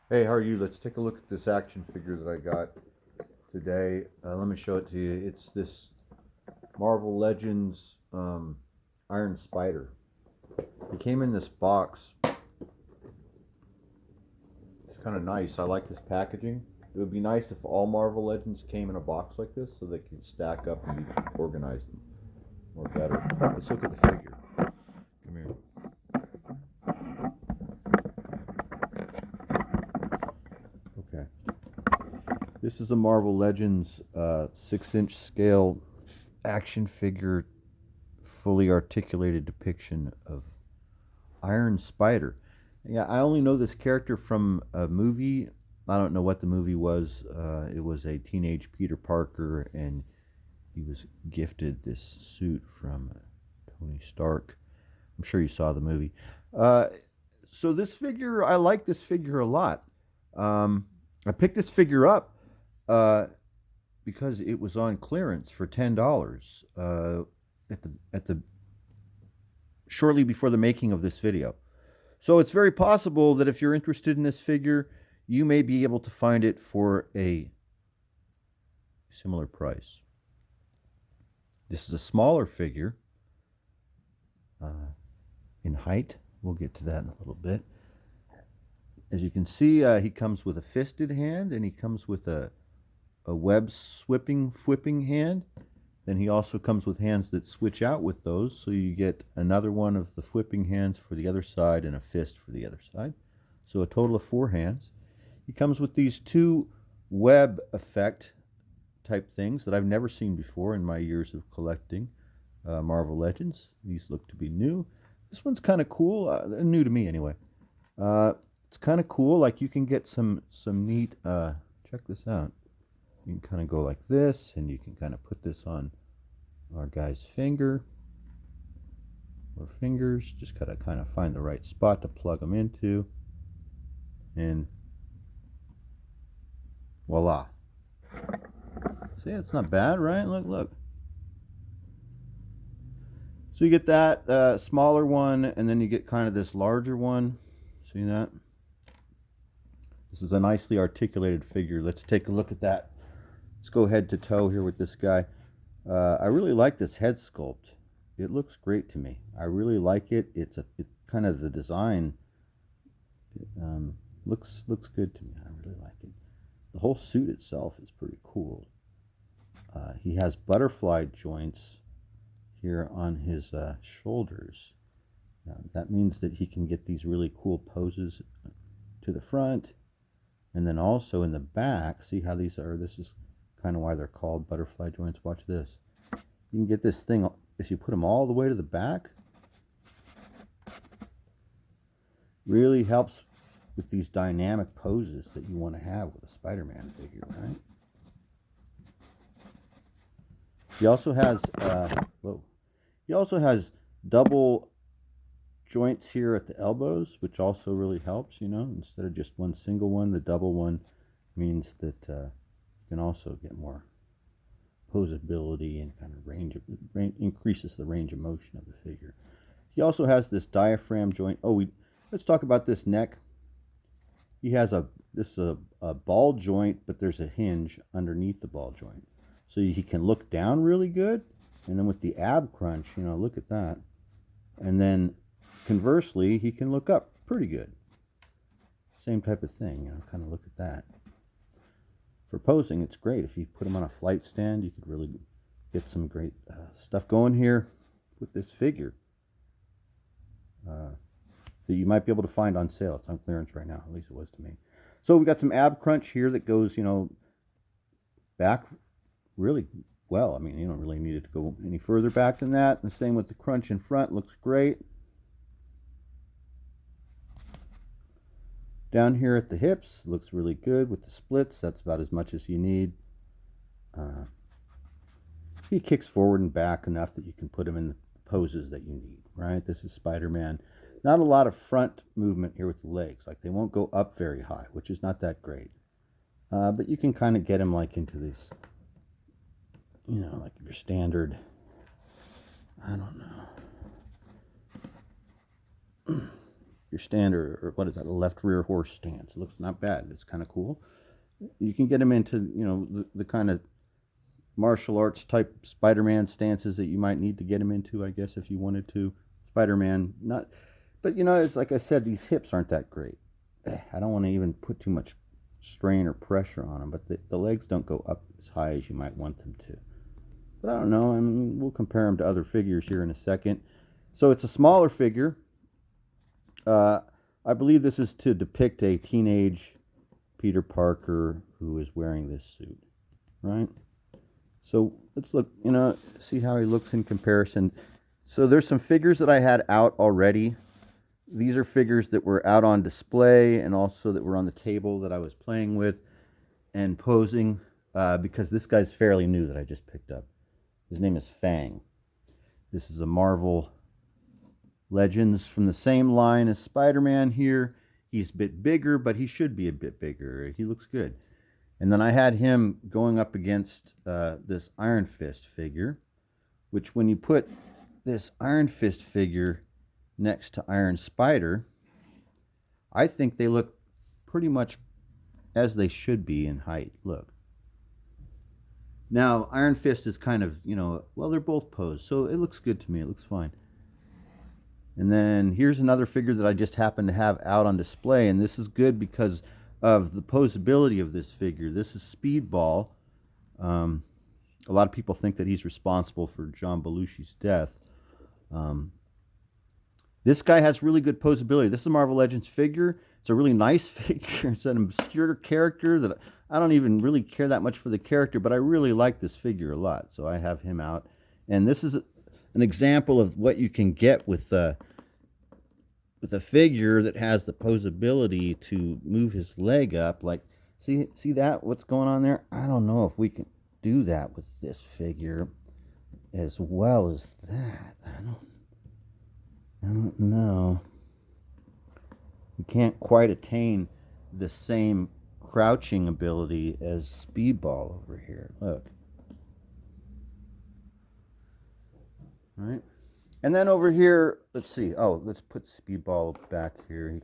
Hey, how are you? Let's take a look at this action figure that I got today. Let me show it to you. It's this Marvel Legends Iron Spider. It came in this box. It's kind of nice. I like this packaging. It would be nice if all Marvel Legends came in a box like this so they could stack up and be organized more better. Let's look at the figure. Come here. Okay. This is a Marvel Legends 6-inch scale action figure, fully articulated depiction of Iron Spider. Yeah, I only know this character from a movie. I don't know what the movie was. It was a teenage Peter Parker, and he was gifted this suit from Tony Stark. I'm sure you saw the movie. Uh, so this figure, I like this figure a lot. I picked this figure up uh, because it was on clearance for $10 at the shortly before the making of this video. So it's very possible that if you're interested in this figure, you may be able to find it for a similar price. This is a smaller figure uh, in height. We'll get to that in a little bit. As you can see, he comes with a fisted hand, and he comes with a web flipping hand. Then he also comes with hands that switch out with those, so you get another one of the flipping hands for the other side and a fist for the other side. So a total of 4 hands. He comes with these 2 web effect type things that I've never seen before in my years of collecting Marvel Legends. These look to be new. This one's kind of cool, new to me anyway. It's kind of cool. Like you can get some neat. Check this out. You can kind of go like this, and you can kind of put this on our guy's finger or fingers. Just gotta kind of find the right spot to plug them into, and voila. See, it's not bad, right? Look. So you get that smaller one, and then you get kind of this larger one. See that? This is a nicely articulated figure. Let's take a look at that. Let's go head to toe here with this guy. I really like this head sculpt. It looks great to me. I really like it. It's kind of the design looks good to me. I really like it. The whole suit itself is pretty cool. He has butterfly joints here on his shoulders. That means that he can get these really cool poses to the front, and then also in the back. See how these are? This is kind of why they're called butterfly joints. Watch this. You can get this thing, if you put them all the way to the back, really helps with these dynamic poses that you want to have with a Spider-Man figure, right? He also has He also has double joints here at the elbows, which also really helps. Instead of just one single one, the double one means that you can also get more posability and kind of increases the range of motion of the figure. He also has this diaphragm joint. Let's talk about this neck. He has a ball joint, but there's a hinge underneath the ball joint, so he can look down really good. And then with the ab crunch, look at that. And then conversely, he can look up pretty good. Same type of thing, kind of look at that. For posing, it's great. If you put him on a flight stand, you could really get some great stuff going here with this figure that you might be able to find on sale. It's on clearance right now, at least it was to me. So we got some ab crunch here that goes, back really well. I mean, you don't really need it to go any further back than that. The same with the crunch in front, looks great. Down here at the hips, looks really good with the splits. That's about as much as you need. He kicks forward and back enough that you can put him in the poses that you need, right? This is Spider-Man. Not a lot of front movement here with the legs. Like, they won't go up very high, which is not that great. But you can kind of get him like into this, like your standard, I don't know, your stand, or what is that, a left rear horse stance. It looks not bad. It's kind of cool. You can get him into, you know, the kind of martial arts type Spider-Man stances that you might need to get him into, I guess, if you wanted to. Spider-Man, not, but you know, it's like I said, these hips aren't that great. I don't want to even put too much strain or pressure on them, but the legs don't go up as high as you might want them to. But I don't know, I mean, we'll compare them to other figures here in a second. So it's a smaller figure. I believe this is to depict a teenage Peter Parker who is wearing this suit, right? So let's look, you know, see how he looks in comparison. So there's some figures that I had out already. These are figures that were out on display and also that were on the table that I was playing with and posing, because this guy's fairly new that I just picked up. His name is Fang. This is a Marvel Legends from the same line as Spider-Man here. He's a bit bigger, but he should be a bit bigger. He looks good. And then I had him going up against this Iron Fist figure, which when you put this Iron Fist figure next to Iron Spider, I think they look pretty much as they should be in height. Look. Now, Iron Fist is kind of, you know, well, they're both posed, so it looks good to me. It looks fine. And then here's another figure that I just happen to have out on display, and this is good because of the posability of this figure. This is Speedball. A lot of people think that he's responsible for John Belushi's death. This guy has really good posability. This is a Marvel Legends figure. It's a really nice figure. It's an obscure character that I don't even really care that much for the character, but I really like this figure a lot. So I have him out. And this is an example of what you can get with a figure that has the posability to move his leg up. Like, see that? What's going on there? I don't know if we can do that with this figure as well as that. I don't know. We can't quite attain the same crouching ability as Speedball over here. Look. All right. And then over here, let's see. Oh, let's put Speedball back here.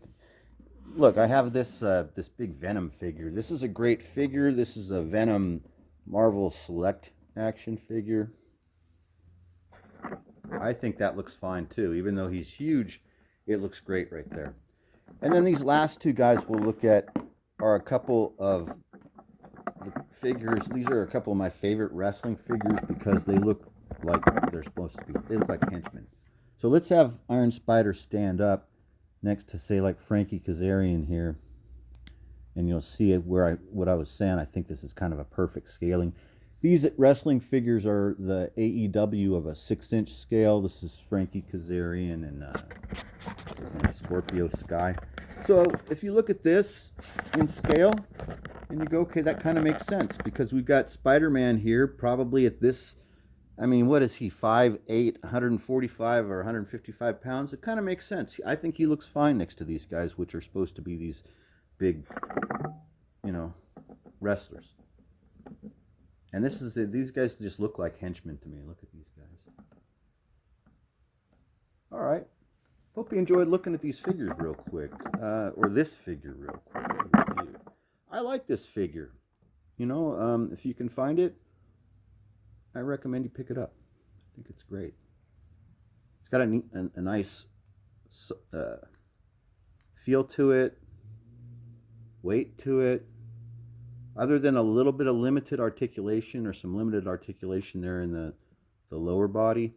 Look, I have this this big Venom figure. This is a great figure. This is a Venom Marvel Select action figure. I think that looks fine too. Even though he's huge, it looks great right there. And then these last two guys we'll look at are a couple of the figures. These are a couple of my favorite wrestling figures because they look like they're supposed to be. They look like henchmen. So let's have Iron Spider stand up next to, say, like Frankie Kazarian here. And you'll see it where what I was saying. I think this is kind of a perfect scaling. These wrestling figures are the AEW of a 6-inch scale. This is Frankie Kazarian and what's his name? Scorpio Sky. So if you look at this in scale, and you go, okay, that kind of makes sense because we've got Spider-Man here, probably at this. I mean, what is he? 5'8", 145 or 155 pounds. It kind of makes sense. I think he looks fine next to these guys, which are supposed to be these big, you know, wrestlers. And these guys just look like henchmen to me. Look at these guys. All right. Hope you enjoyed looking at these figures real quick. Or this figure real quick. I like this figure. You know, if you can find it, I recommend you pick it up. I think it's great. It's got a nice feel to it, weight to it. Other than a little bit of limited articulation or some limited articulation there in the lower body,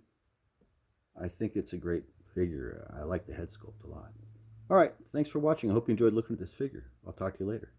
I think it's a great figure. I like the head sculpt a lot. All right, thanks for watching. I hope you enjoyed looking at this figure. I'll talk to you later.